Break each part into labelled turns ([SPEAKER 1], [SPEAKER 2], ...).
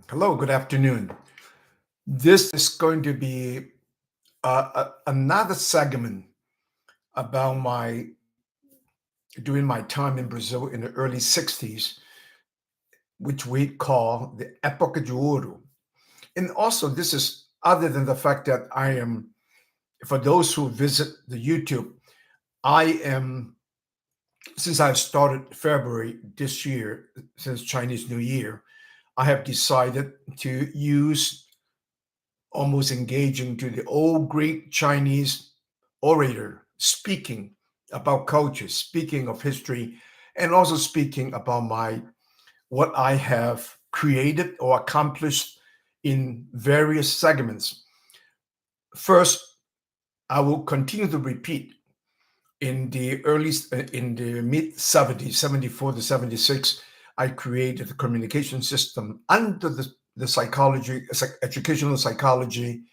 [SPEAKER 1] Hello, good afternoon. This is going to be another segment about my during my time in Brazil in the early 60s, which we call the Época de Ouro. And also, this is other than the fact that I am, for those who visit the YouTube, I am, since I've started February this year, since Chinese New Year, I have decided to use almost engaging to the old Greek Chinese orator, speaking about culture, speaking of history, and also speaking about my what I have created or accomplished in various segments. First, I will continue to repeat in the mid 70s, 74 to 76, I created a communication system under the educational psychology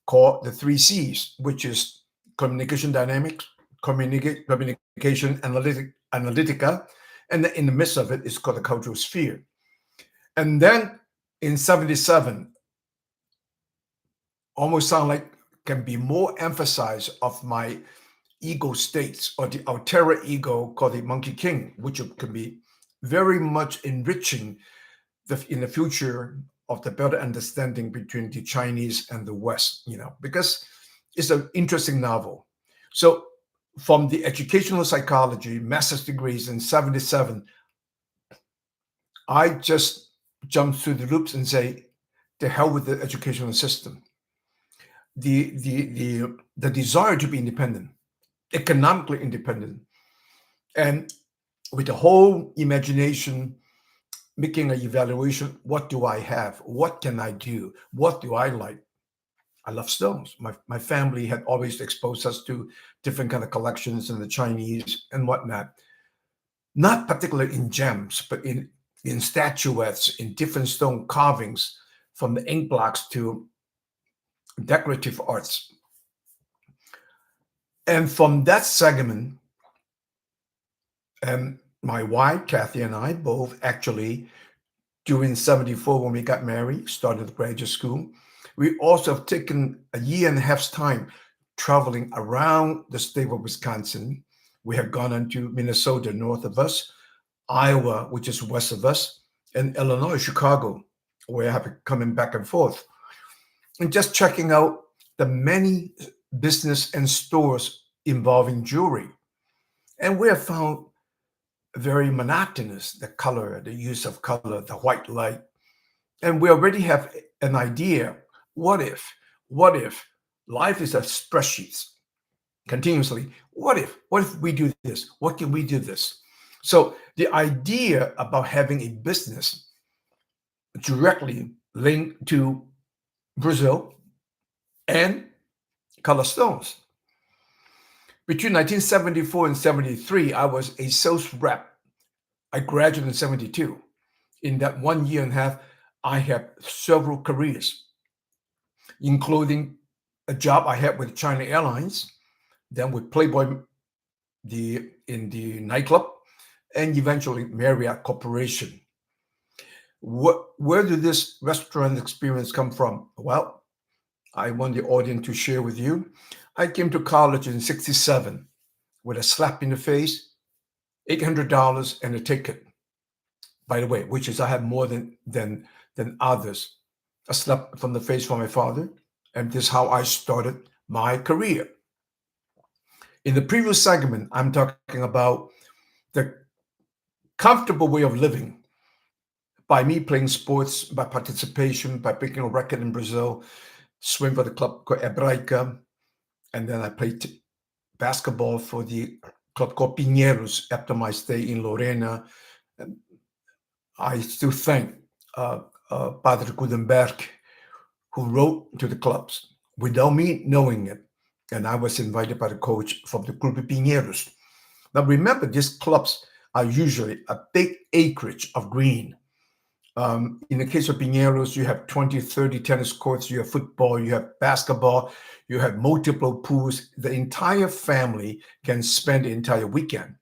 [SPEAKER 1] called the three C's, which is communication dynamics, communication analytica, and in the midst of it is called the cultural sphere. And then in 77, almost sound like can be more emphasized of my ego states or the alter ego called the Monkey King, which can be very much enriching in the future of the better understanding between the Chinese and the West, because it's an interesting novel. So from the educational psychology, master's degrees in 77, I just jump through the loops and say, the hell with the educational system. The desire to be independent, economically independent, and with the whole imagination making an evaluation. What do I have? What can I do? What do I like? I love stones. My family had always exposed us to different kind of collections in the Chinese and whatnot. Not particularly in gems, but in statuettes, in different stone carvings, from the ink blocks to decorative arts. And from that segment, and my wife, Kathy, and I both actually, during 74, when we got married, started graduate school, we also have taken a year and a half's time traveling around the state of Wisconsin. We have gone into Minnesota, north of us, Iowa, which is west of us, and Illinois, Chicago, where I have been coming back and forth. And just checking out the many business and stores involving jewelry. And we have found very monotonous, the color, the use of color, the white light. And we already have an idea. What if life is a spreadsheet continuously? What if we do this? What can we do this? So the idea about having a business directly linked to Brazil and color stones. Between 1974 and 73, I was a sales rep. I graduated in 72. In that 1 year and a half, I had several careers, including a job I had with China Airlines, then with Playboy in the nightclub, and eventually Marriott Corporation. Where did this restaurant experience come from? Well, I want the audience to share with you. I came to college in 67 with a slap in the face, $800 and a ticket. By the way, which is I have more than others. A slap from the face from my father, and this is how I started my career. In the previous segment, I'm talking about the comfortable way of living by me playing sports, by participation, by picking a record in Brazil, swim for the club called Hebraica, and then I played basketball for the club called Pinheiros after my stay in Lorena. And I still thank Padre Gutenberg, who wrote to the clubs without me knowing it. And I was invited by the coach from the Club Pinheiros. Now remember, these clubs are usually a big acreage of green. In the case of Pinheiros, you have 20, 30 tennis courts, you have football, you have basketball, you have multiple pools. The entire family can spend the entire weekend.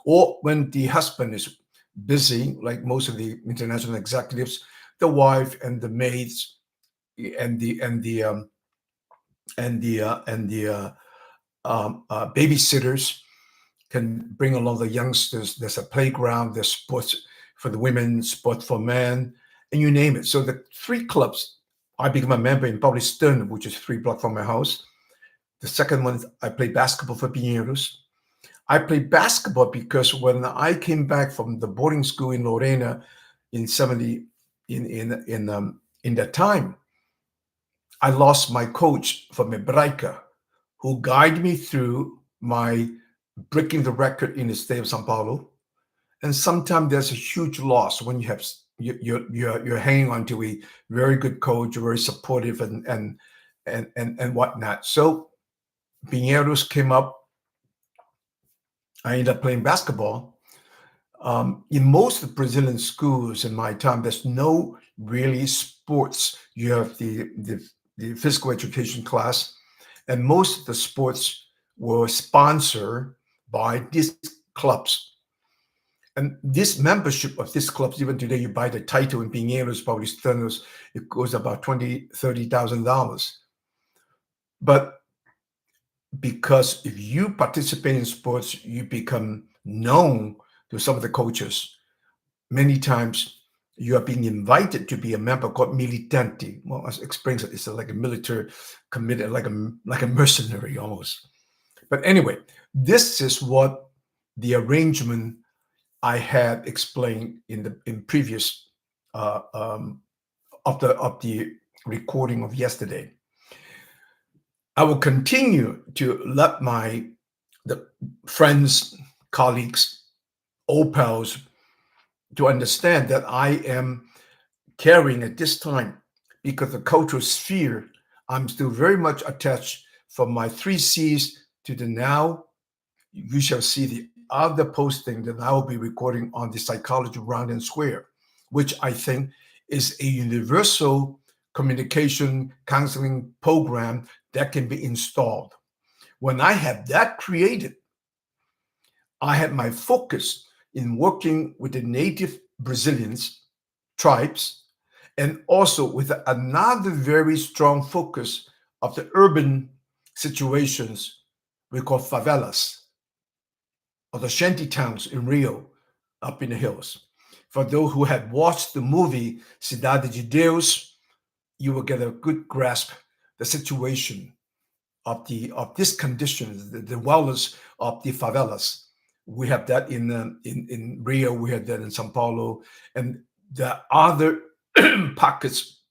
[SPEAKER 1] Or when the husband is busy, like most of the international executives, the wife and the maids and the babysitters can bring along the youngsters. There's a playground, there's sports for the women, sports for men, and you name it. So the 3 clubs, I became a member in Paulista, Stern, which is 3 blocks from my house. The second one, I play basketball for Pinheiros. I played basketball because when I came back from the boarding school in Lorena in 70, in that time, I lost my coach from Hebraica, who guided me through my breaking the record in the state of São Paulo. And sometimes there's a huge loss when you have you're hanging on to a very good coach, very supportive and whatnot. So Pinheiros came up. I ended up playing basketball. In most of the Brazilian schools in my time, there's no really sports. You have the physical education class, and most of the sports were sponsored by these clubs. And this membership of these clubs, even today, you buy the title in Pinheiros, Paulistanos, it goes about $20,000, $30,000. But because if you participate in sports, you become known to some of the coaches. Many times you are being invited to be a member called militante. Well, as explains it, it's like a military committed, like a mercenary almost. But anyway, this is what the arrangement I had explained in previous of the recording of yesterday. I will continue to let the friends, colleagues, old pals to understand that I am carrying at this time, because the cultural sphere, I'm still very much attached from my 3 C's to the now. You shall see the other posting that I will be recording on the Psychology Round and Square, which I think is a universal communication counseling program that can be installed. When I have that created, I had my focus in working with the native Brazilians, tribes, and also with another very strong focus of the urban situations we call favelas, or the shanty towns in Rio, up in the hills. For those who had watched the movie Cidade de Deus, you will get a good grasp the situation of this condition, the wellness of the favelas. We have that in Rio, we have that in São Paulo, and the other pockets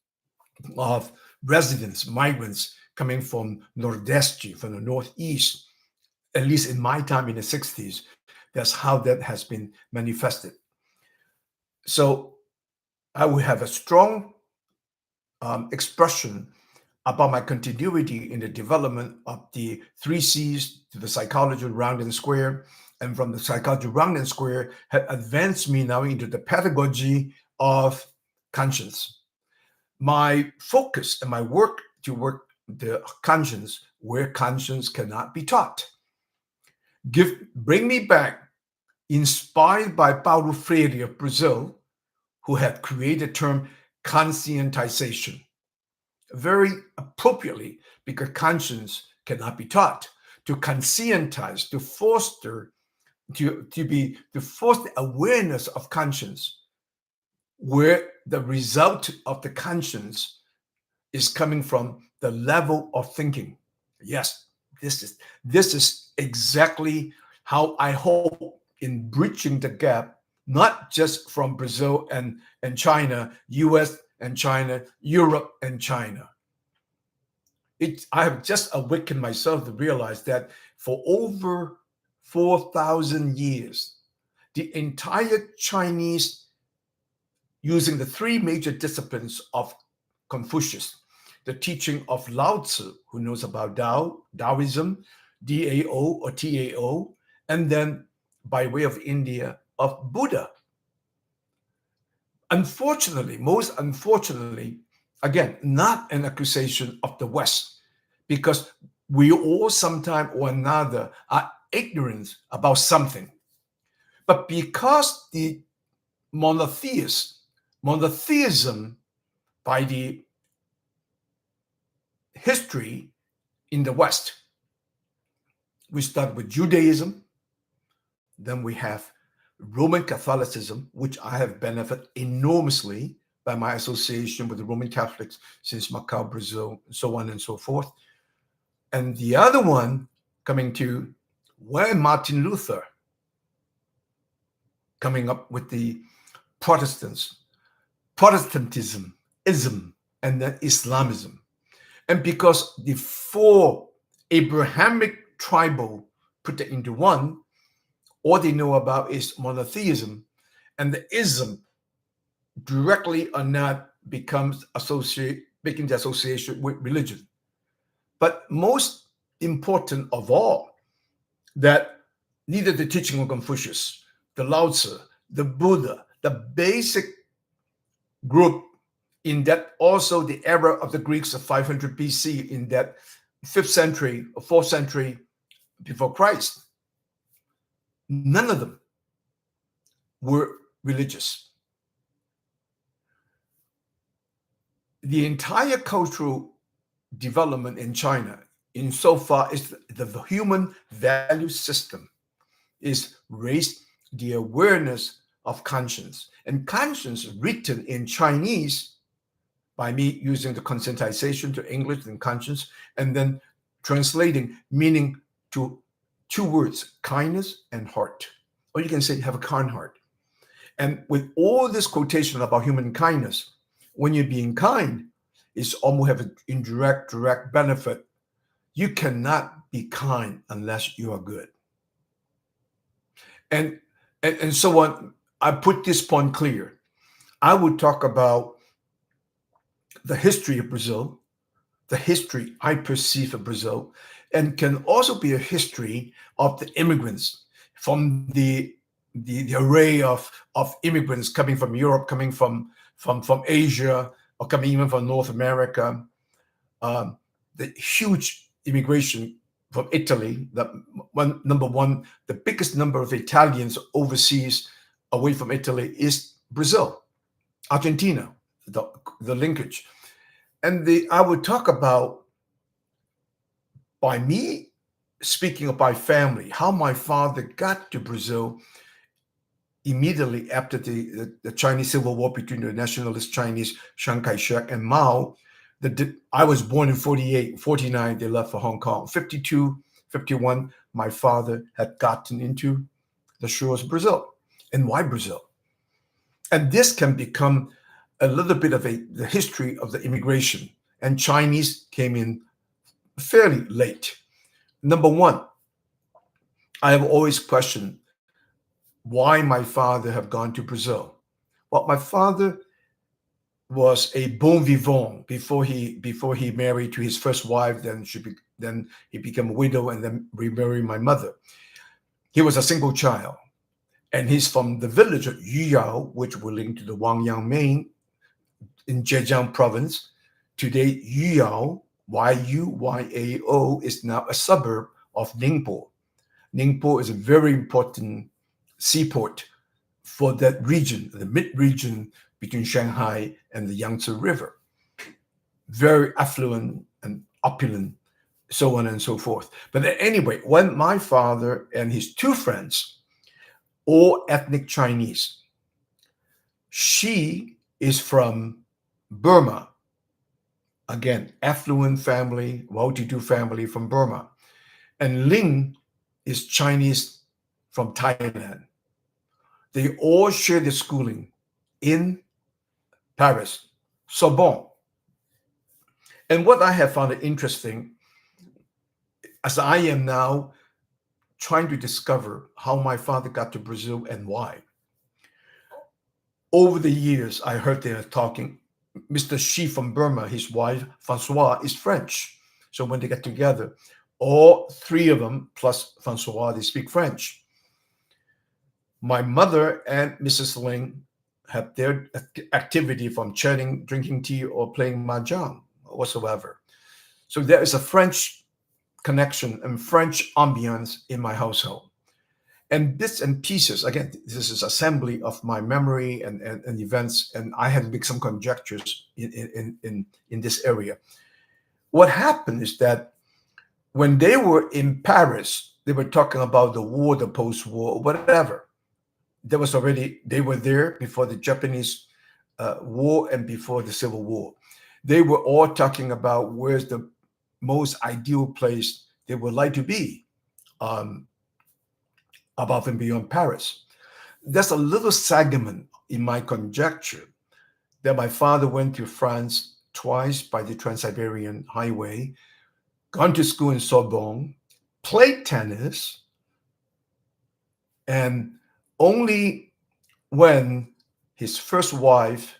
[SPEAKER 1] of residents, migrants coming from Nordeste, from the Northeast. At least in my time in the 60s, that's how that has been manifested. So I will have a strong expression about my continuity in the development of the 3 C's to the psychology round and square, and from the psychology round and square had advanced me now into the pedagogy of conscience. My focus and my work to work the conscience where conscience cannot be taught. Bring me back, inspired by Paulo Freire of Brazil, who had created the term conscientization, very appropriately, because conscience cannot be taught. To conscientize, to foster, to force the awareness of conscience, where the result of the conscience is coming from the level of thinking. Yes, this is exactly how I hope in bridging the gap, not just from Brazil and China, US and China, Europe and China. I have just awakened myself to realize that for over 4,000 years, the entire Chinese, using the 3 major disciplines of Confucius, the teaching of Lao Tzu, who knows about Taoism, DAO or TAO, and then by way of India, of Buddha. Unfortunately, most unfortunately, again, not an accusation of the West, because we all sometime or another are ignorant about something. But because the monotheism by the history in the West. We start with Judaism, then we have Roman Catholicism, which I have benefited enormously by my association with the Roman Catholics since Macau, Brazil, and so on and so forth. And the other one coming to when Martin Luther coming up with the Protestantism, and then Islamism. And because the four Abrahamic tribal put it into one, all they know about is monotheism, and the ism directly or not making the association with religion. But most important of all, that neither the teaching of Confucius, the Lao Tzu, the Buddha, the basic group in that also the era of the Greeks of 500 BC, in that 5th century or 4th century before Christ, none of them were religious. The entire cultural development in China, insofar as the human value system, is raised the awareness of conscience. And conscience, written in Chinese by me using the conscientization to English and conscience, and then translating meaning to two words, kindness and heart. Or you can say have a kind heart. And with all this quotation about human kindness, when you're being kind, it's almost have an indirect, direct benefit. You cannot be kind unless you are good. And so on. I put this point clear. I would talk about the history of Brazil, the history I perceive of Brazil, and can also be a history of the immigrants, from the array of immigrants coming from Europe, coming from Asia, or coming even from North America, the huge immigration from Italy. Number one, the biggest number of Italians overseas away from Italy is Brazil, Argentina, the linkage. And I would talk about, by me speaking of my family, how my father got to Brazil immediately after the Chinese Civil War between the nationalist Chinese, Chiang Kai-shek, and Mao. I was born in 48, 49, they left for Hong Kong. 52, 51, my father had gotten into the shores of Brazil. And why Brazil? And this can become a little bit of the history of the immigration. And Chinese came in fairly late. Number one, I have always questioned why my father have gone to Brazil. Well, my father was a bon vivant before he married to his first wife. Then he became a widow and then remarried my mother. He was a single child, and he's from the village of Yuyao, which will link to the Wangyang Main in Zhejiang province. Today, Yuyao, Yuyao, is now a suburb of Ningbo. Ningbo is a very important seaport for that region, the mid-region between Shanghai and the Yangtze River. Very affluent and opulent, so on and so forth. But anyway, when my father and his two friends, all ethnic Chinese, she is from Burma, again, affluent family, well-to-do family from Burma, and Ling is Chinese from Thailand. They all share their schooling in Paris, Sorbonne. And what I have found interesting, as I am now trying to discover how my father got to Brazil and why. Over the years, I heard they were talking, Mr. Xi from Burma, his wife, Francois, is French. So when they get together, all three of them, plus Francois, they speak French. My mother and Mrs. Ling have their activity from chatting, drinking tea, or playing mahjong whatsoever. So there is a French connection and French ambience in my household. And bits and pieces, again, this is assembly of my memory and events, and I had to make some conjectures in this area. What happened is that when they were in Paris, they were talking about the war, the post-war, whatever. They were there before the Japanese war and before the Civil War. They were all talking about where's the most ideal place they would like to be above and beyond Paris. There's a little segment in my conjecture that my father went to France twice by the Trans-Siberian Highway, gone to school in Sorbonne, played tennis, and only when his first wife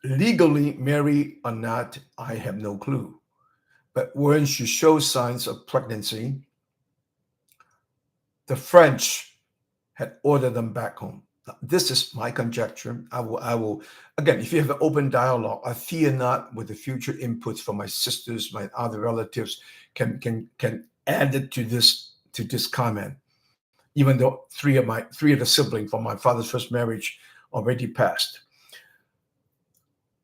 [SPEAKER 1] legally married or not, I have no clue. But when she showed signs of pregnancy, the French had ordered them back home. Now, this is my conjecture. I will again, if you have an open dialogue, I fear not with the future inputs from my sisters, my other relatives can add it to this comment. Even though three of the siblings from my father's first marriage already passed.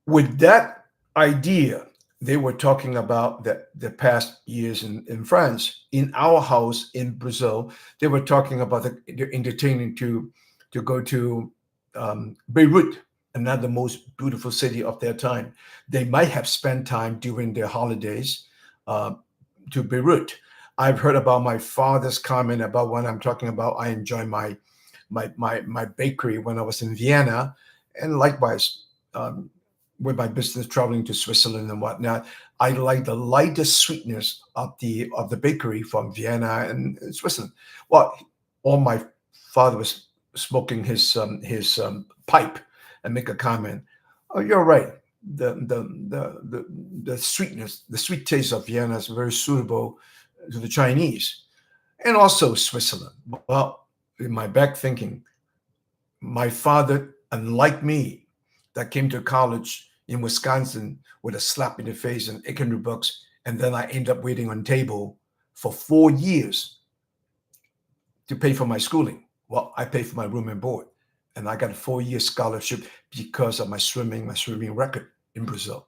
[SPEAKER 1] With that idea, they were talking about the past years in France. In our house in Brazil, they were talking about the entertaining to go to Beirut, another most beautiful city of their time. They might have spent time during their holidays to Beirut. I've heard about my father's comment about when I'm talking about I enjoy my bakery when I was in Vienna, and likewise with my business traveling to Switzerland and whatnot. I like the lightest sweetness of the bakery from Vienna and Switzerland. Well, all my father was smoking his pipe and make a comment. Oh, you're right. The sweetness, the sweet taste of Vienna is very suitable to the Chinese, and also Switzerland. Well, in my back thinking, my father, unlike me, that came to college in Wisconsin with a slap in the face and 800 bucks, and then I end up waiting on table for 4 years to pay for my schooling. Well, I paid for my room and board, and I got a 4-year scholarship because of my swimming record in Brazil.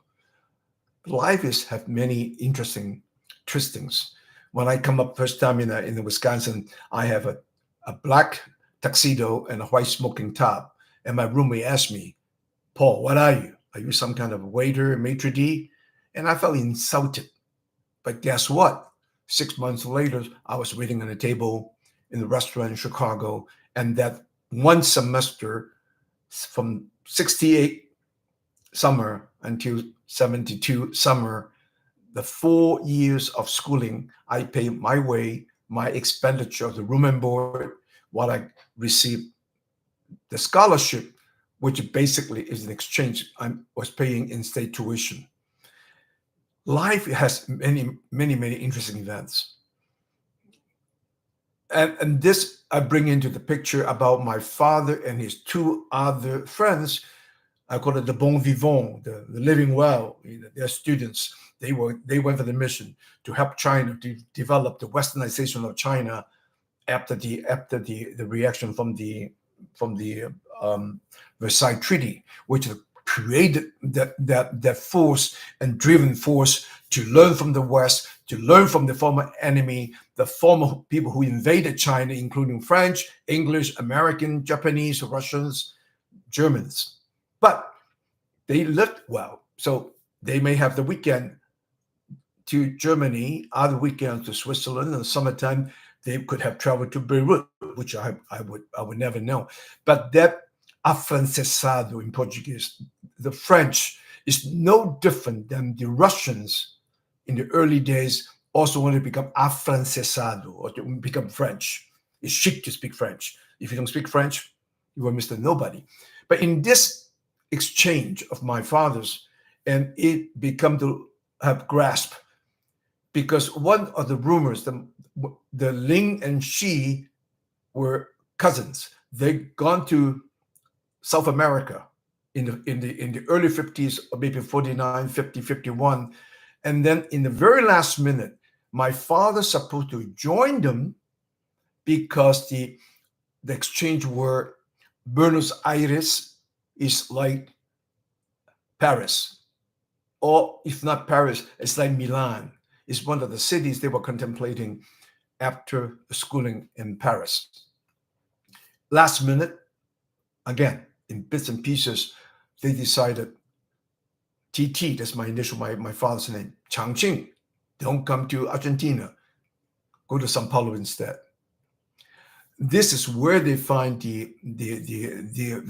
[SPEAKER 1] Life have many interesting twistings. When I come up first time in the Wisconsin, I have a black tuxedo and a white smoking top. And my roommate asked me, Paul, what are you? Are you some kind of waiter, maitre d'? And I felt insulted. But guess what? 6 months later, I was waiting on a table in the restaurant in Chicago. And that one semester from 68 summer until 72 summer, the 4 years of schooling, I paid my way, my expenditure of the room and board, while I received the scholarship, which basically is an exchange I was paying in state tuition. Life has many, many, many interesting events. And this I bring into the picture about my father and his 2 other friends. I call it the bon vivant, the living well. They're students. They went for the mission to help China to develop the westernization of China after the reaction from the Versailles Treaty, which created that force and driven force to learn from the West, to learn from the former enemy, the former people who invaded China, including French, English, American, Japanese, Russians, Germans. But they lived well. So they may have the weekend to Germany, other weekends to Switzerland. In the summertime, they could have traveled to Beirut, which I would never know. But that afrancesado in Portuguese, the French, is no different than the Russians in the early days also want to become afrancesado or to become French. It's chic to speak French. If you don't speak French, you are Mr. Nobody. But in this exchange of my father's, and it become to have grasp, because one of the rumors, the Ling and Shi were cousins. They'd gone to South America in the early 50s, or maybe 49, 50, 51. And then in the very last minute, my father's supposed to join them because the exchange word Buenos Aires is like Paris, or if not Paris, it's like Milan. It's one of the cities they were contemplating after schooling in Paris. Last minute, again, in bits and pieces, they decided, TT, that's my initial, my father's name, Changqing, don't come to Argentina, go to São Paulo instead. This is where they find the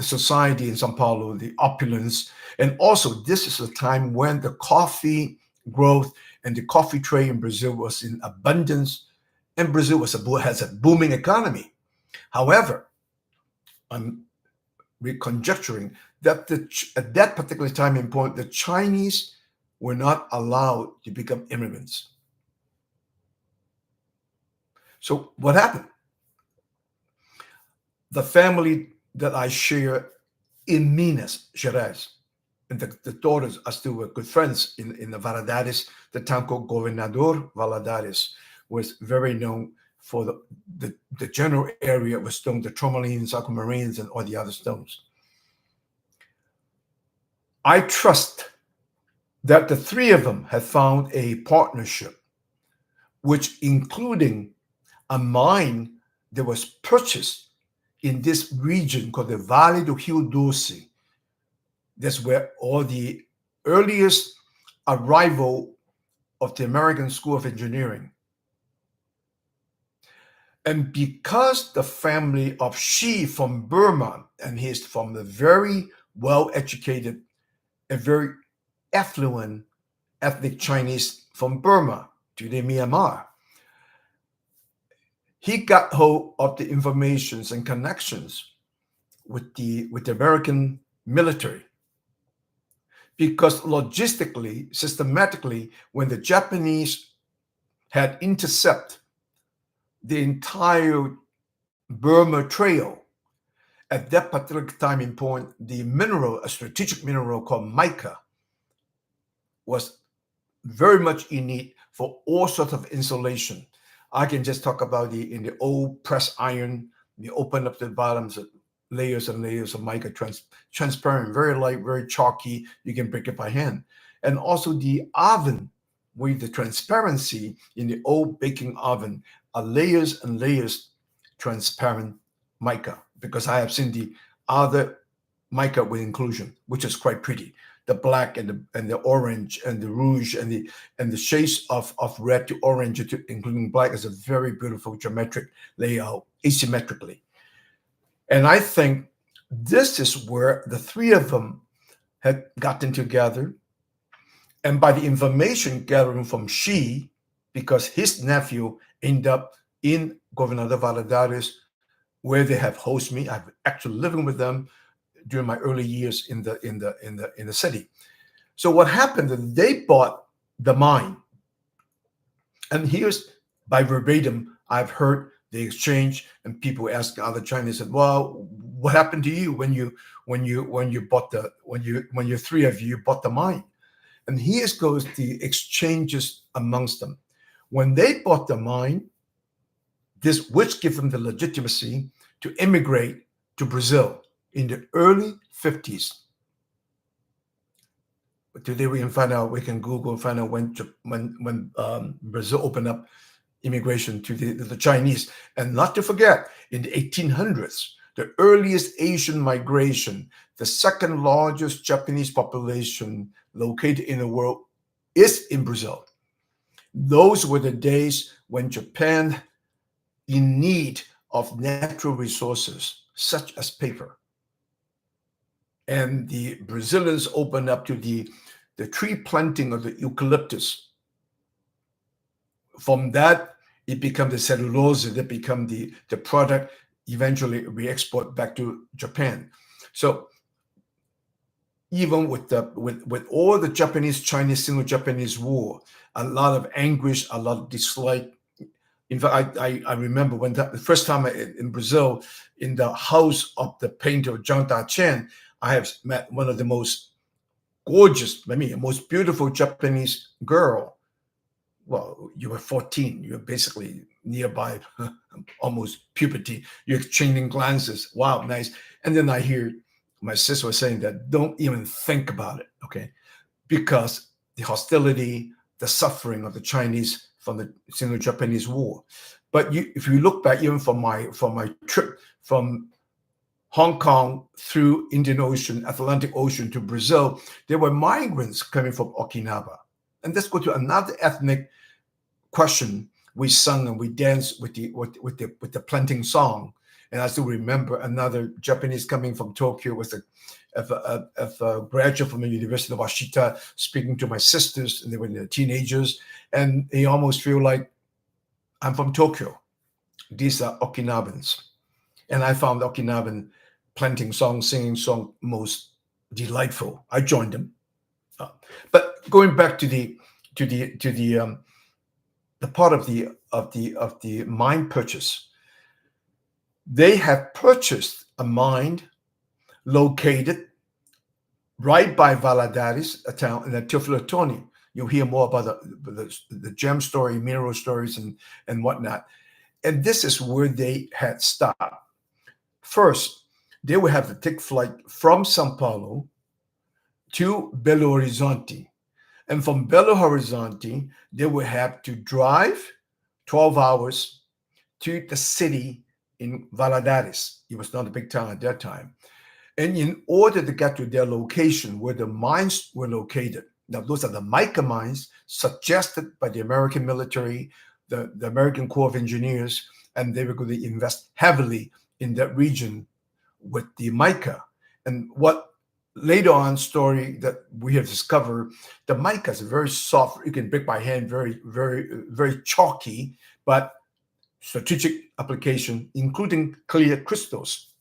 [SPEAKER 1] society in São Paulo, the opulence. And also, this is a time when the coffee growth and the coffee trade in Brazil was in abundance, and Brazil has a booming economy. However, I'm reconjecturing that at that particular time and point, the Chinese were not allowed to become immigrants. So what happened? The family that I share in Minas Gerais, and the daughters are still good friends in the Valadares, the town called Governador Valadares was very known for the general area with stone, the tourmalines, aquamarines, and all the other stones. I trust that the three of them have found a partnership, which including a mine that was purchased in this region called the Vale do Rio Doce. That's where all the earliest arrival of the American School of Engineering. And because the family of Shi from Burma, and he's from the very well-educated and very affluent ethnic Chinese from Burma, today Myanmar, he got hold of the informations and connections with the American military. Because logistically, systematically, when the Japanese had intercepted the entire Burma Trail, at that particular time and point, the mineral, a strategic mineral called mica, was very much in need for all sorts of insulation. I can just talk about in the old press iron, you open up the bottoms, layers and layers of mica, transparent, very light, very chalky. You can break it by hand. And also the oven, with the transparency in the old baking oven, are layers and layers transparent mica, because I have seen the other mica with inclusion, which is quite pretty. The black and the orange and the rouge and the shades of red to orange, including black, is a very beautiful geometric layout asymmetrically. And I think this is where the three of them had gotten together. And by the information gathering from Shi, because his nephew ended up in Governador Valadares, where they have hosted me. I've actually living with them during my early years in the city. So what happened is they bought the mine. And here's by verbatim, I've heard the exchange, and people ask other Chinese, said, well, what happened to you when you three of you bought the mine? And here goes the exchanges amongst them. When they bought the mine, this which gave them the legitimacy to immigrate to Brazil in the early 50s. But today we can find out, we can Google and find out when Brazil opened up immigration to the Chinese. And not to forget, in the 1800s, the earliest Asian migration, the second largest Japanese population located in the world is in Brazil. Those were the days when Japan, in need of natural resources, such as paper. And the Brazilians opened up to the tree planting of the eucalyptus. From that, it became the cellulose, that become the product eventually we export back to Japan. So even with all the Chinese Sino-Japanese war, a lot of anguish, a lot of dislike. In fact, I remember when the first time in Brazil, in the house of the painter Zhang Daqian, I have met one of the most gorgeous, most beautiful Japanese girl. Well, you were 14. You're basically nearby, almost puberty. You're exchanging glances. Wow, nice. And then I hear my sister was saying that don't even think about it, okay? Because the hostility, the suffering of the Chinese from the Sino-Japanese War. But if you look back, even from my trip from Hong Kong through Indian Ocean, Atlantic Ocean to Brazil, there were migrants coming from Okinawa. And let's go to another ethnic question. We sung and we danced with the planting song. And I still remember another Japanese coming from Tokyo was a graduate from the University of Washita speaking to my sisters, and they were teenagers, and they almost feel like, I'm from Tokyo. These are Okinawans. And I found Okinawan planting song, singing song most delightful. I joined them. But going back to the part of the mine purchase, they have purchased a mine located right by Valadares, a town in the Teofilotoni. You'll hear more about the gem story, mineral stories, and whatnot. And this is where they had stopped. First, they would have to take flight from São Paulo to Belo Horizonte. And from Belo Horizonte, they would have to drive 12 hours to the city in Valadares. It was not a big town at that time. And in order to get to their location where the mines were located, now those are the mica mines suggested by the American military, the American Corps of Engineers, and they were going to invest heavily in that region with the mica. And what later on story that we have discovered, the mica is very soft. You can break by hand, very, very, very chalky, but strategic application, including clear crystals.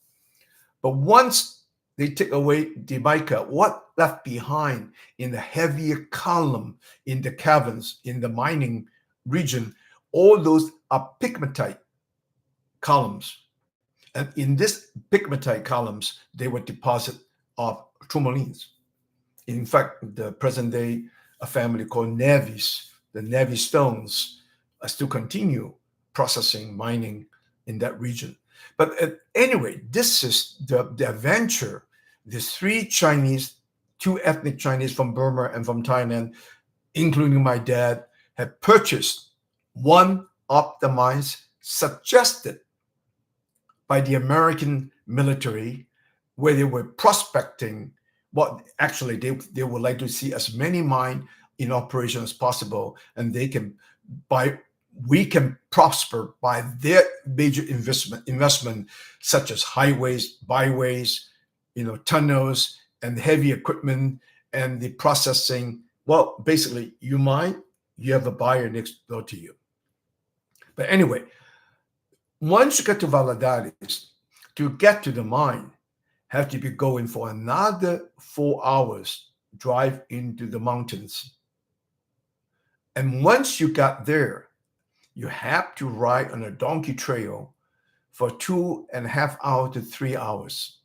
[SPEAKER 1] But once they take away the mica, what left behind in the heavier column in the caverns, in the mining region, all those are pegmatite columns. And in this pegmatite columns, they were deposit of tourmalines. In fact, the present day, a family called Neves, the Neves stones, still continue processing, mining in that region. But anyway, this is the adventure. These three Chinese, two ethnic Chinese from Burma and from Thailand, including my dad, had purchased one of the mines suggested by the American military, where they were prospecting what actually they would like to see as many mines in operation as possible, and we can prosper by their major investment, such as highways, byways, tunnels, and heavy equipment, and the processing. Well, basically, you mine, you have a buyer next door to you. But anyway, once you get to Valadares, to get to the mine, have to be going for another 4 hours drive into the mountains. And once you got there, you have to ride on a donkey trail for 2.5 hours to 3 hours.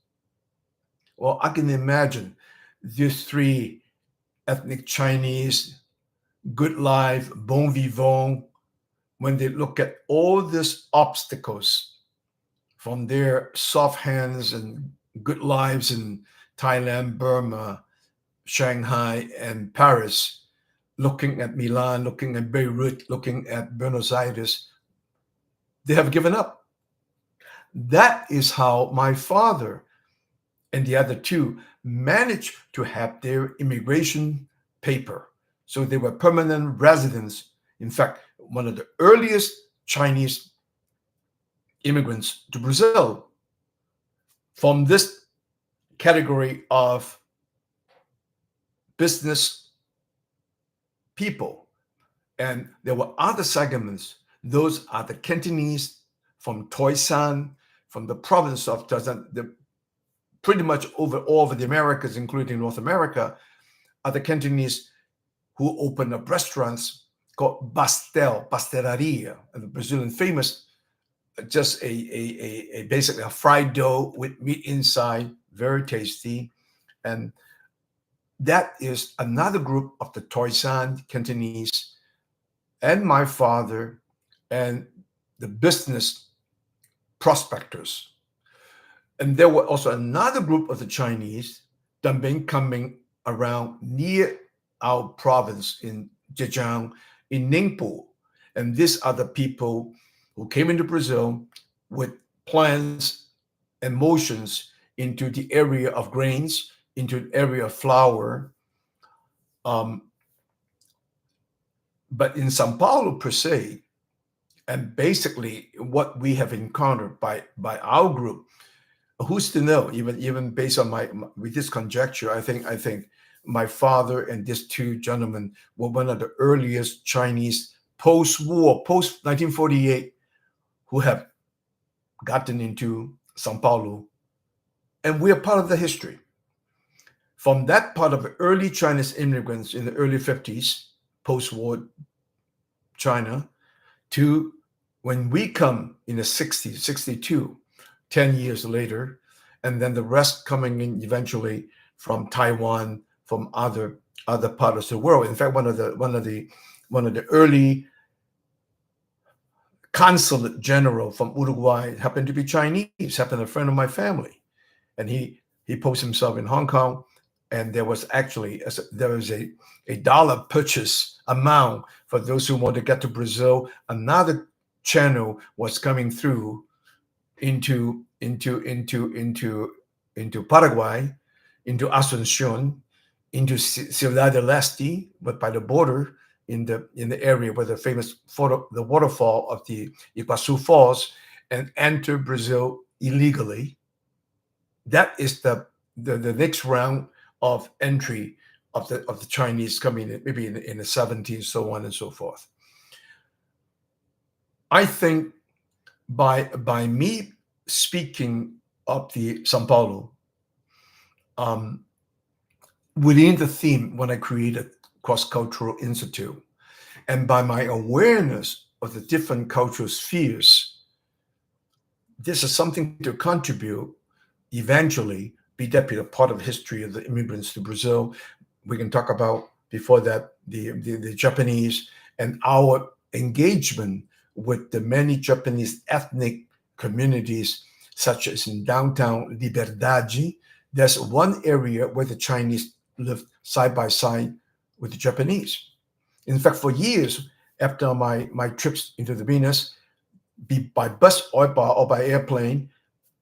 [SPEAKER 1] Well, I can imagine these three ethnic Chinese, good life, bon vivant, when they look at all these obstacles from their soft hands and good lives in Thailand, Burma, Shanghai, and Paris, looking at Milan, looking at Beirut, looking at Buenos Aires, they have given up. That is how my father and the other two managed to have their immigration paper. So they were permanent residents. In fact, one of the earliest Chinese immigrants to Brazil from this category of business people. And there were other segments. Those are the Cantonese from Toisan, from the province of Toisan, pretty much all over the Americas, including North America, are the Cantonese who opened up restaurants called pastelaria, and the Brazilian famous, just basically a fried dough with meat inside, very tasty. And that is another group of the Toisan Cantonese and my father and the business prospectors. And there were also another group of the Chinese that have been coming around near our province in Zhejiang, in Ningpo. And these are the people who came into Brazil with plans and motions into the area of grains, into the area of flour. But in São Paulo per se, and basically what we have encountered by our group, who's to know? Even based on with this conjecture, I think my father and these two gentlemen were one of the earliest Chinese post-war, post 1948, who have gotten into São Paulo, and we are part of the history. From that part of the early Chinese immigrants in the early 50s, post-war China, to when we come in the 60s, 62, 10 years later, and then the rest coming in eventually from Taiwan, from other parts of the world. In fact, one of the early consulate general from Uruguay happened to be Chinese, happened to be a friend of my family, and he posted himself in Hong Kong. And there was actually a dollar purchase amount for those who want to get to Brazil. Another channel was coming through into Paraguay, into Asunción, into Ciudad del Este, but by the border in the area where the famous the waterfall of the Iguazu Falls, and enter Brazil illegally. That is the next round of entry of the Chinese coming in, maybe in the 70s, so on and so forth. I think by me speaking of the São Paulo, within the theme when I created Cross-Cultural Institute, and by my awareness of the different cultural spheres, this is something to contribute eventually, be that be a part of history of the immigrants to Brazil. We can talk about before that the Japanese and our engagement with the many Japanese ethnic communities, such as in downtown Liberdade. There's one area where the Chinese live side by side with the Japanese. In fact, for years after my trips into the Venus, be by bus or by airplane,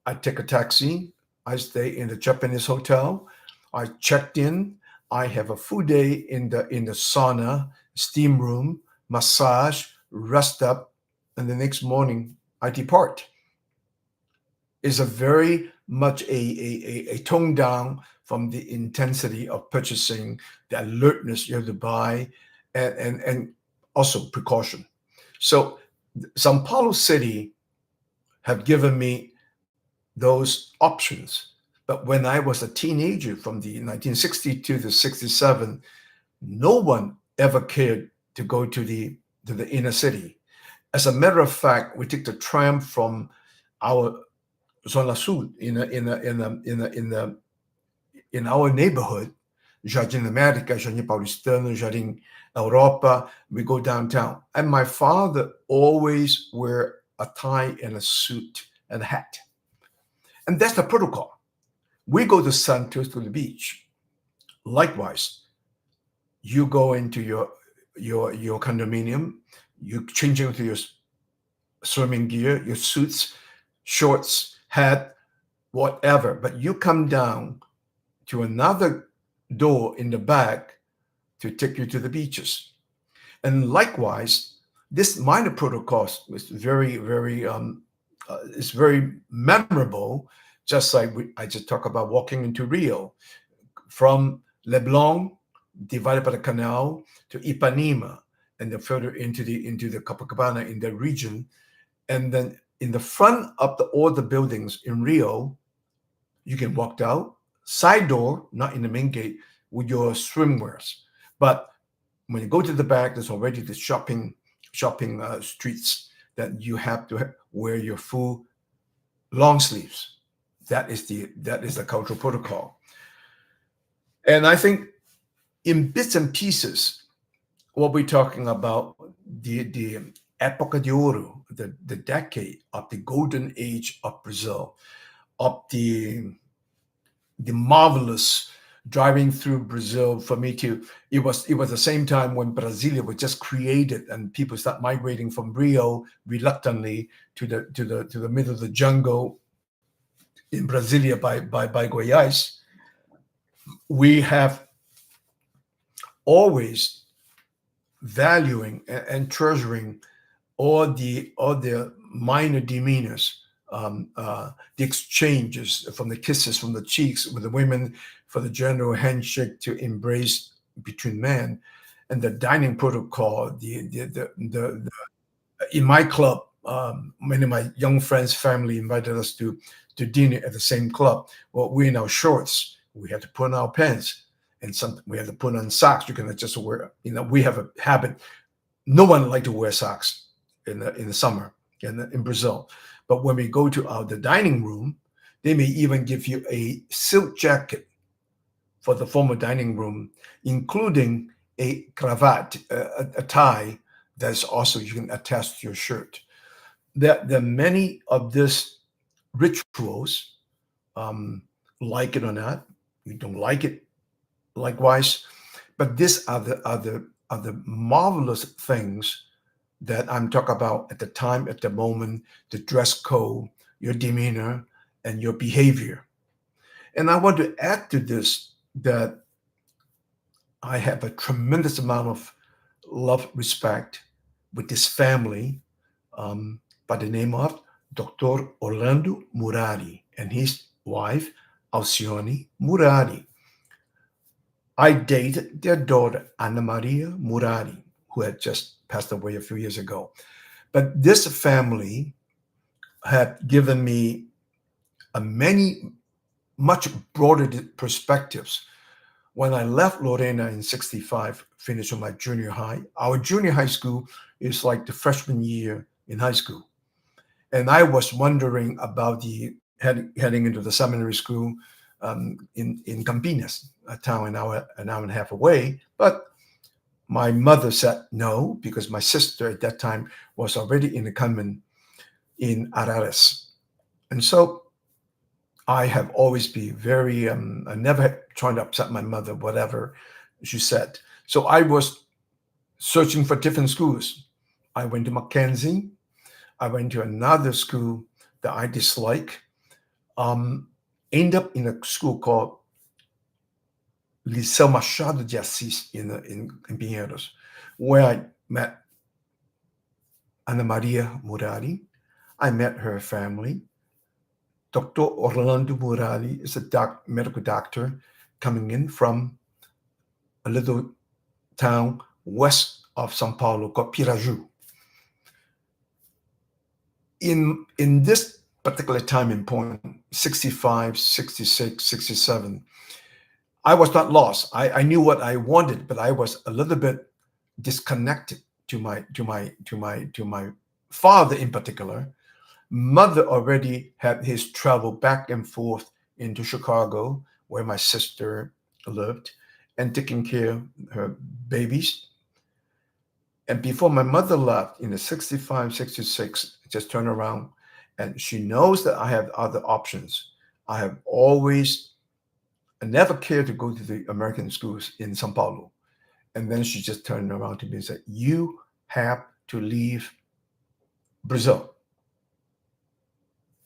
[SPEAKER 1] I take a taxi. I stay in the Japanese hotel. I checked in. I have a full day in the sauna, steam room, massage, rest up, and the next morning I depart. It's a very much a tone down from the intensity of purchasing, the alertness you have to buy, and also precaution. So São Paulo City have given me those options. But when I was a teenager from the 1962 to 67, no one ever cared to go to the inner city. As a matter of fact, we took the tram from our Zona Sul in our neighborhood, Jardim América, Jardim Paulistano, Jardim Europa. We go downtown, and my father always wear a tie and a suit and a hat. And that's the protocol. We go to Santos, to the beach. Likewise, you go into your condominium, you change into your swimming gear, your suits, shorts, hat, whatever. But you come down to another door in the back to take you to the beaches. And likewise, this minor protocol is very, very it's very memorable, just like I just talked about walking into Rio, from Leblon, divided by the canal, to Ipanema, and then further into the Copacabana in the region. And then in the front of all the buildings in Rio, you can walk out, side door, not in the main gate, with your swimwears. But when you go to the back, there's already the shopping streets that you have to wear your full long sleeves. That is the cultural protocol. And I think in bits and pieces, what we're talking about, the Época de Ouro, the decade of the golden age of Brazil, of the marvelous driving through Brazil. For me to, it was the same time when Brasilia was just created and people start migrating from Rio reluctantly to the middle of the jungle in Brasilia by Goiás. We have always valuing and treasuring all the minor demeanors, the exchanges, from the kisses from the cheeks with the women, for the general handshake to embrace between men, and the dining protocol. In my club, many of my young friends' family invited us to dinner at the same club. Well, we're in our shorts. We had to put on our pants, and we had to put on socks. You cannot just wear. We have a habit. No one like to wear socks in the summer in Brazil. But when we go to the dining room, they may even give you a silk jacket for the formal dining room, including a cravat, a tie that's also you can attach to your shirt. There are many of these rituals, like it or not, you don't like it, likewise. But these are the marvelous things that I'm talking about at the time, at the moment, the dress code, your demeanor, and your behavior. And I want to add to this that I have a tremendous amount of love, respect with this family, by the name of Dr. Orlando Murari and his wife, Alcione Murari. I dated their daughter, Ana Maria Murari, who had just passed away a few years ago. But this family had given me much broader perspectives. When I left Lorena in 65, finished my junior high, our junior high school is like the freshman year in high school. And I was wondering about heading into the seminary school in Campinas, a town an hour and a half away. But my mother said no, because my sister at that time was already in the convent in Araras. And so I have always been very, I never trying to upset my mother, whatever she said. So I was searching for different schools. I went to Mackenzie. I went to another school that I dislike. Ended up in a school called Liceu Machado de Assis in Pinheiros, where I met Ana Maria Murari. I met her family. Dr. Orlando Murari is a medical doctor coming in from a little town west of São Paulo called Piraju. In this particular time and point, 65, 66, 67, I was not lost. I knew what I wanted, but I was a little bit disconnected to my father in particular. Mother already had his travel back and forth into Chicago, where my sister lived, and taking care of her babies. And before my mother left in the 65, 66, just turned around, and she knows that I have other options. I have always, I never cared to go to the American schools in São Paulo. And then she just turned around to me and said, you have to leave Brazil.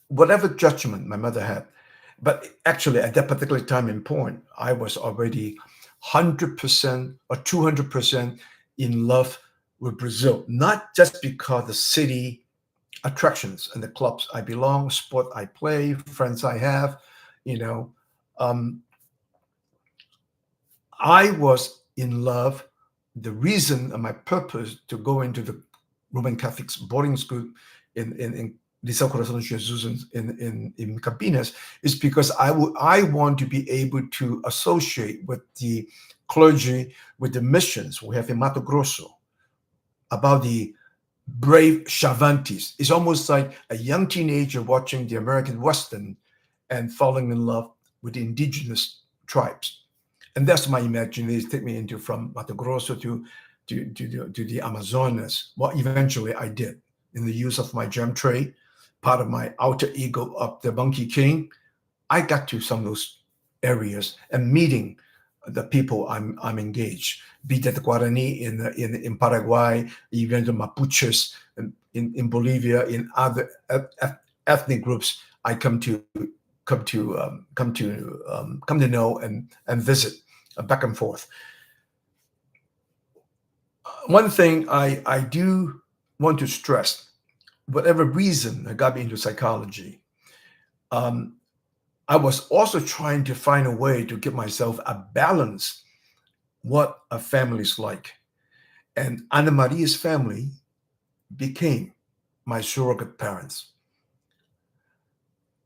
[SPEAKER 1] Whatever judgment my mother had. But actually, at that particular time and point, I was already 100% or 200% in love with Brazil, not just because the city attractions and the clubs I belong, sport I play, friends I have, I was in love. The reason and my purpose to go into the Roman Catholic boarding school in Liceu Coração de Jesus in Campinas is because I want to be able to associate with the clergy, with the missions we have in Mato Grosso, about the brave Chavantes. It's almost like a young teenager watching the American Western and falling in love with the indigenous tribes. And that's my imagination. Take me into from Mato Grosso to the Amazonas. Well, eventually I did. in the use of my gem tray, part of my alter ego of the Monkey King. I got to some of those areas and meeting the people I'm engaged, be that the Guarani in Paraguay, even the Mapuches in Bolivia, in other ethnic groups. I come to know and visit back and forth. One thing I do want to stress, whatever reason that got me into psychology, I was also trying to find a way to give myself a balance, what a family's like. And Ana Maria's family became my surrogate parents.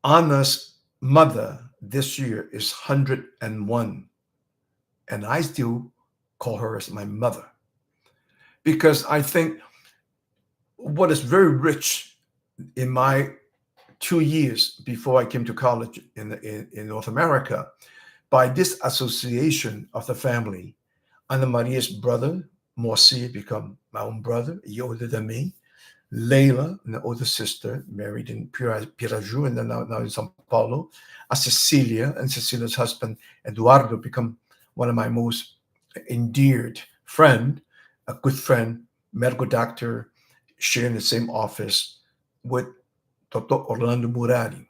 [SPEAKER 1] Ana's mother this year is 101, and I still call her as my mother. Because I think what is very rich in my 2 years before I came to college in North America, by this association of the family, Ana Maria's brother, Morsi, become my own brother, a year older than me. Leila, an older sister, married in Piraju and then now in São Paulo. Cecilia and Cecilia's husband, Eduardo, become one of my most endeared friend, a good friend, medical doctor, sharing the same office with Dr. Orlando Murari.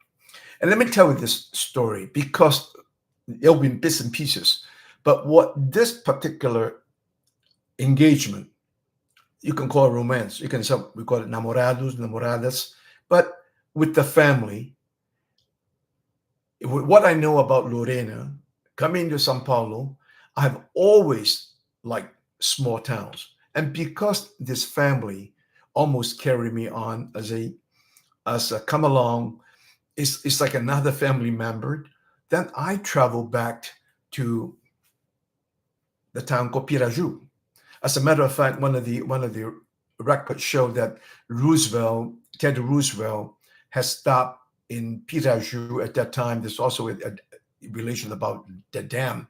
[SPEAKER 1] And let me tell you this story because it'll be in bits and pieces. But what this particular engagement, you can call it romance. We call it namorados, namoradas. But with the family, with what I know about Lorena, coming to São Paulo, I've always liked small towns. And because this family almost carried me on as a come along, it's like another family member, then I traveled back to the town called Piraju. As a matter of fact, one of the records showed that Teddy Roosevelt has stopped in Piraju at that time. There's also a relation about the dam.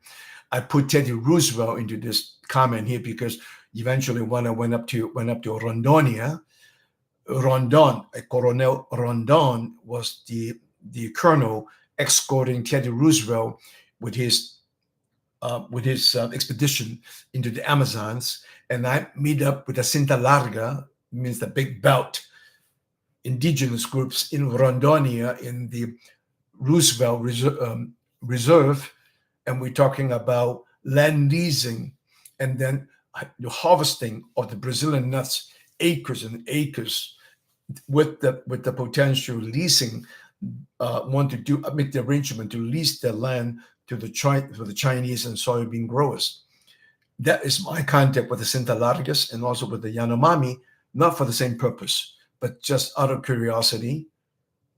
[SPEAKER 1] I put Teddy Roosevelt into this comment here because eventually when I went up to Rondonia, Colonel Rondon was the colonel escorting Teddy Roosevelt with his expedition into the Amazons, and I meet up with the Cinta Larga, means the big belt, indigenous groups in Rondonia in the Roosevelt Reserve, and we're talking about land leasing and then the harvesting of the Brazilian nuts, acres and acres, with the potential leasing. Make the arrangement to lease the land to the Chinese and soybean growers. That is my contact with the Cinta Largas and also with the Yanomami, not for the same purpose, but just out of curiosity.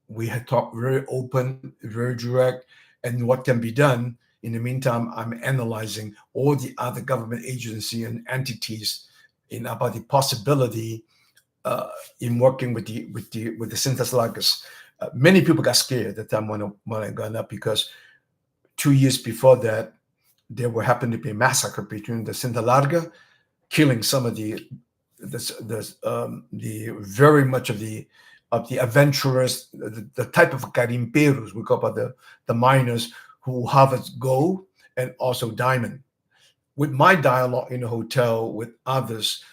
[SPEAKER 1] We had talked very open, very direct, and what can be done. In the meantime, I'm analyzing all the other government agency and entities about the possibility in working with the Cinta Largas. Many people got scared at the time when I got up because 2 years before that, there happened to be a massacre between the Cinta Larga, killing some of the very much of the adventurers, the type of garimperos we call about the miners who harvest gold and also diamond. With my dialogue in a hotel with others,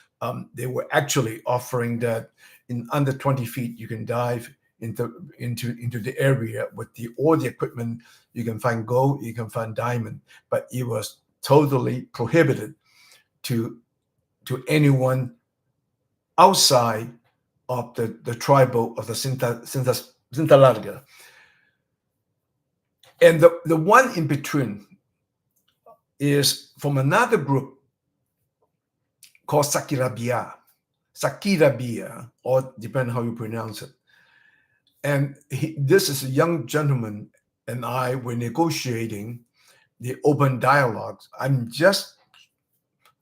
[SPEAKER 1] they were actually offering that in under 20 feet you can dive into the area with all the equipment. You can find gold, you can find diamond, but it was totally prohibited to anyone outside of the tribal of the Cinta Larga. And the one in between is from another group called Sakirabia, or depending how you pronounce it. And this is a young gentleman and I were negotiating the open dialogues. I'm just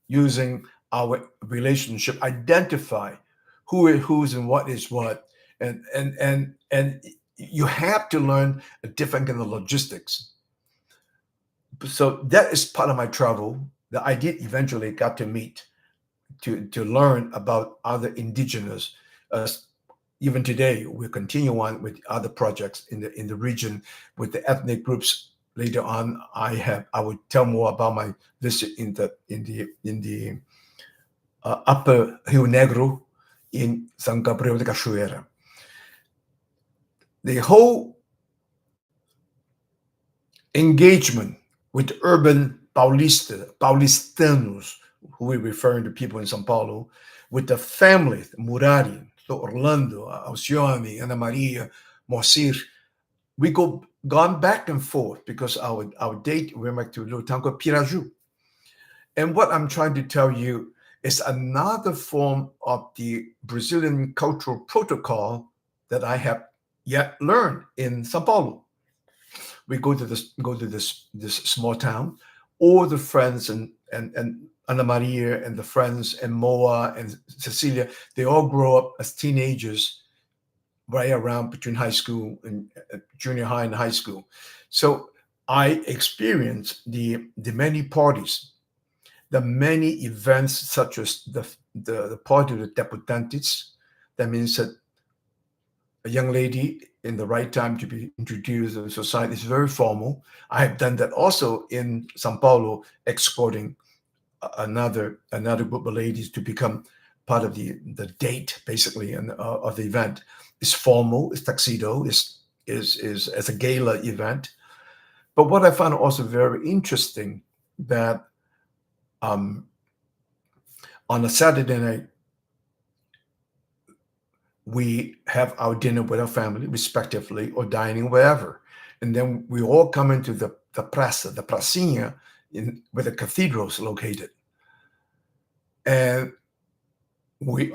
[SPEAKER 1] using our relationship, identify who's and what is what, and you have to learn a different kind of logistics. So that is part of my travel that I did eventually got to meet to learn about other indigenous even today, we continue on with other projects in the region with the ethnic groups. Later on, I would tell more about my visit in the Upper Rio Negro in San Gabriel de Cachoeira. The whole engagement with urban Paulistanos, who we referring to people in São Paulo, with the families, Murari, so Orlando, Alcione, Ana Maria, Moacir, we gone back and forth because our date went back to a little town called Piraju. And what I'm trying to tell you is another form of the Brazilian cultural protocol that I have yet learned in São Paulo. We go to this small town, all the friends and Ana Maria and the friends and Moa and Cecilia, they all grow up as teenagers right around between high school and junior high and high school. So I experienced the many parties, the many events such as the party of the debutantes. That means that a young lady in the right time to be introduced to society is very formal. I have done that also in São Paulo, escorting another group of ladies to become part of the date, basically, and of the event. It's formal, it's tuxedo, is as a gala event. But what I found also very interesting that on a Saturday night, we have our dinner with our family, respectively, or dining wherever. And then we all come into the praça, the pracinha, where the cathedral's located. And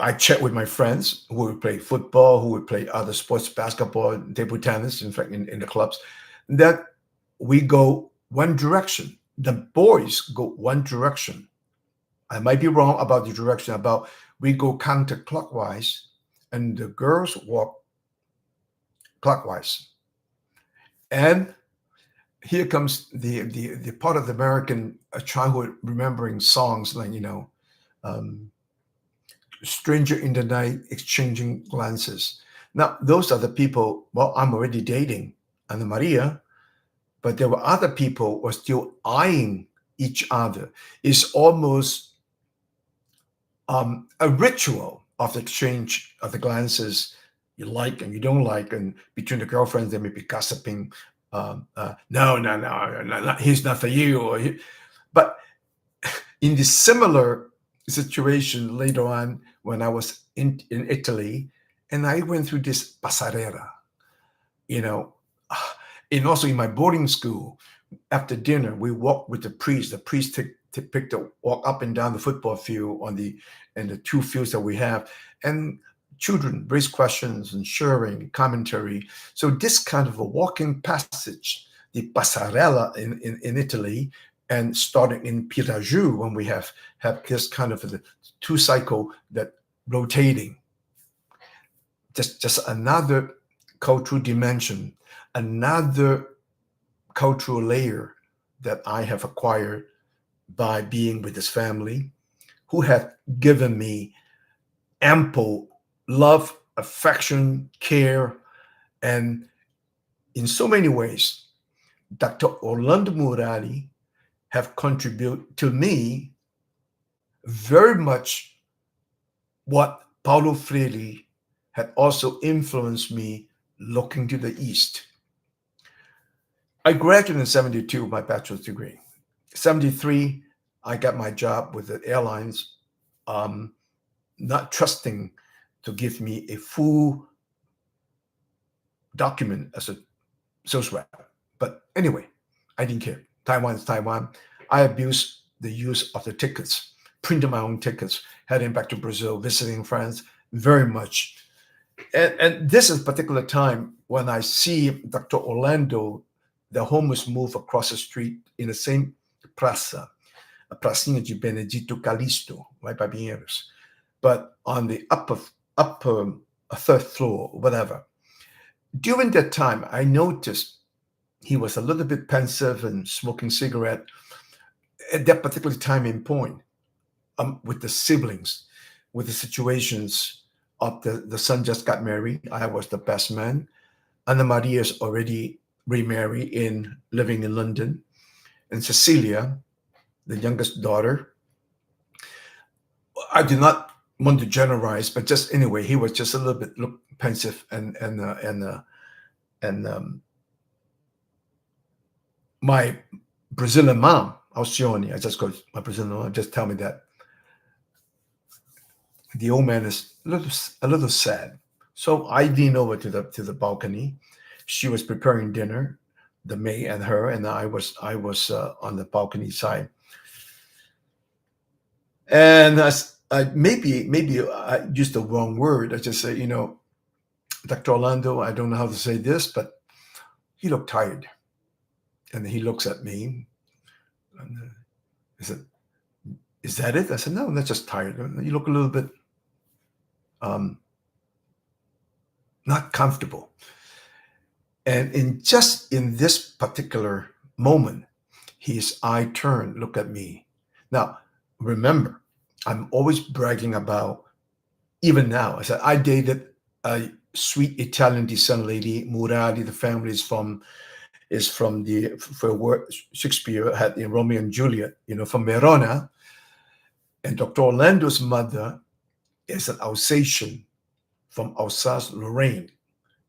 [SPEAKER 1] I chat with my friends who would play football, who would play other sports, basketball, table tennis, in fact, in the clubs, that we go one direction. The boys go one direction. I might be wrong about the direction, about we go counterclockwise, and the girls walk clockwise. And here comes the part of the American childhood remembering songs like, Stranger in the Night, Exchanging Glances. Now, those are the people, well, I'm already dating Ana Maria, but there were other people who are still eyeing each other. It's almost a ritual of the exchange of the glances you like and you don't like, and between the girlfriends they may be gossiping. No, he's not for you. But in the similar situation later on, when I was in Italy, and I went through this pasarela, and also in my boarding school, after dinner we walked with the priest. The priest picked a walk up and down the football field and the two fields that we have, and children raise questions and sharing commentary. So this kind of a walking passage, the pasarela in Italy, and starting in Piraju, when we have this kind of the two cycle that rotating, just another cultural dimension, another cultural layer that I have acquired by being with this family, who have given me ample love, affection, care, and in so many ways, Dr. Orlando Murari have contributed to me very much what Paulo Freire had also influenced me looking to the East. I graduated in 72 with my bachelor's degree. 73, I got my job with the airlines, not trusting to give me a full document as a sales rep. But anyway, I didn't care. Taiwan is Taiwan. I abused the use of the tickets, printed my own tickets, heading back to Brazil, visiting friends very much. And this is a particular time when I see Dr. Orlando, the homeless, move across the street in the same praça, a pracinha de Benedito Calixto, right by Pinheiros, but on the upper third floor, whatever. During that time, I noticed he was a little bit pensive and smoking cigarette at that particular time in point, with the siblings, with the situations the son just got married. I was the best man. Anna Maria is already remarried living in London. And Cecilia, the youngest daughter, I do not want to generalize, but just anyway, he was just a little bit pensive and my Brazilian mom, Alcione, I just go, my Brazilian mom, just tell me that the old man is a little sad. So I leaned over to the balcony. She was preparing dinner, the maid and her, and I was on the balcony side. And maybe I used the wrong word. I just say, Dr. Orlando, I don't know how to say this, but he looked tired. And he looks at me. And he said, "Is that it?" I said, "No, that's just tired. You look a little bit not comfortable." And in this particular moment, his eye turned, look at me. Now, remember, I'm always bragging about, even now, I said, I dated a sweet Italian descent lady, Murali. The family is from Shakespeare had in Romeo and Juliet, from Verona. And Dr. Orlando's mother is an Alsatian from Alsace, Lorraine.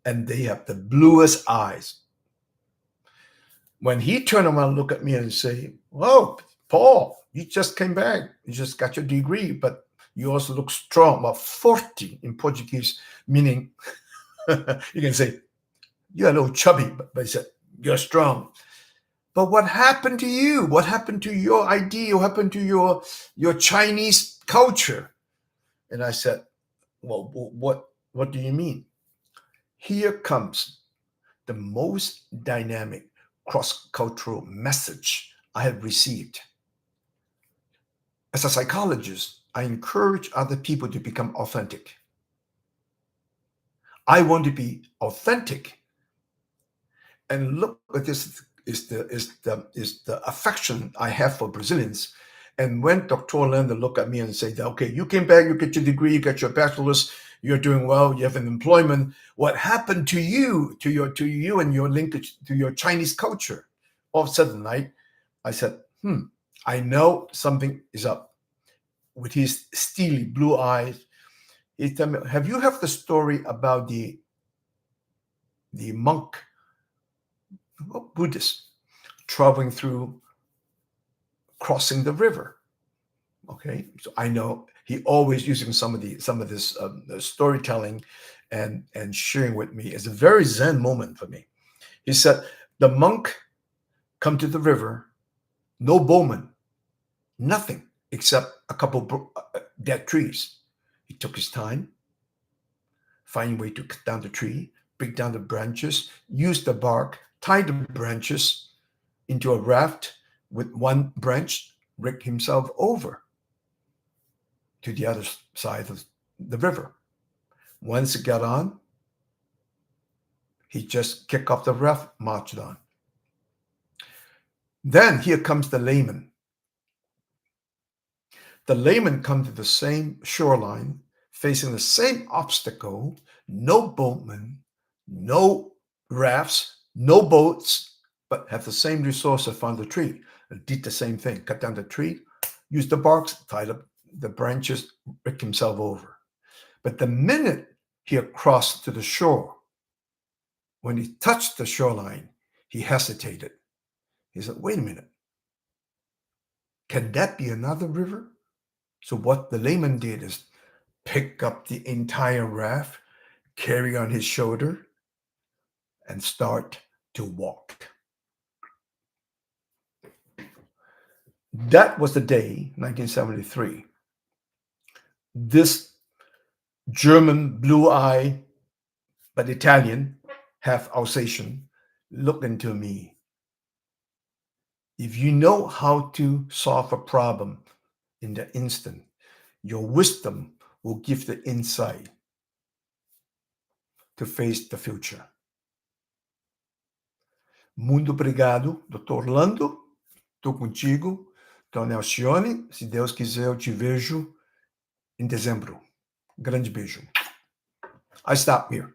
[SPEAKER 1] And they have the bluest eyes. When he turned around and looked at me and say, "Oh, Paul, you just came back. You just got your degree, but you also look strong." Well, forte in Portuguese, meaning you can say, "You're a little chubby," but he said, "You're strong." But what happened to you? What happened to your idea? What happened to your Chinese culture? And I said, "Well, what do you mean?" Here comes the most dynamic cross-cultural message I have received. As a psychologist, I encourage other people to become authentic. I want to be authentic. And look at this is the affection I have for Brazilians. And when Dr. Orlando looked at me and said, "Okay, you came back, you get your degree, you get your bachelor's, you're doing well, you have an employment. What happened to you, to you and your linkage to your Chinese culture?" All of a sudden, I said, I know something is up. With his steely blue eyes, he told me, "Have you heard the story about the monk, Buddhist, traveling through, crossing the river?" Okay, so I know he always using some of this storytelling and sharing with me. It's a very Zen moment for me. He said, the monk come to the river, no bowman, nothing except a couple dead trees. He took his time, find a way to cut down the tree, break down the branches, use the bark, tie the branches into a raft with one branch, rig himself over to the other side of the river. Once he got on, he just kicked off the raft, marched on. Then here comes the layman. The layman comes to the same shoreline, facing the same obstacle, no boatmen, no rafts, no boats, but have the same resource to find the tree. And did the same thing, cut down the tree, use the barks, tied up the branches, rig himself over. But the minute he crossed to the shore, when he touched the shoreline, he hesitated. He said, "Wait a minute. Can that be another river?" So what the layman did is pick up the entire raft, carry on his shoulder, and start to walk. That was the day, 1973. This German, blue-eyed, but Italian, half Alsatian, looked into me. If you know how to solve a problem in the instant, your wisdom will give the insight to face the future. Muito obrigado, Dr. Orlando. Estou contigo. Então, Alcione, se Deus quiser, eu te vejo em dezembro. Grande beijo. I stop here.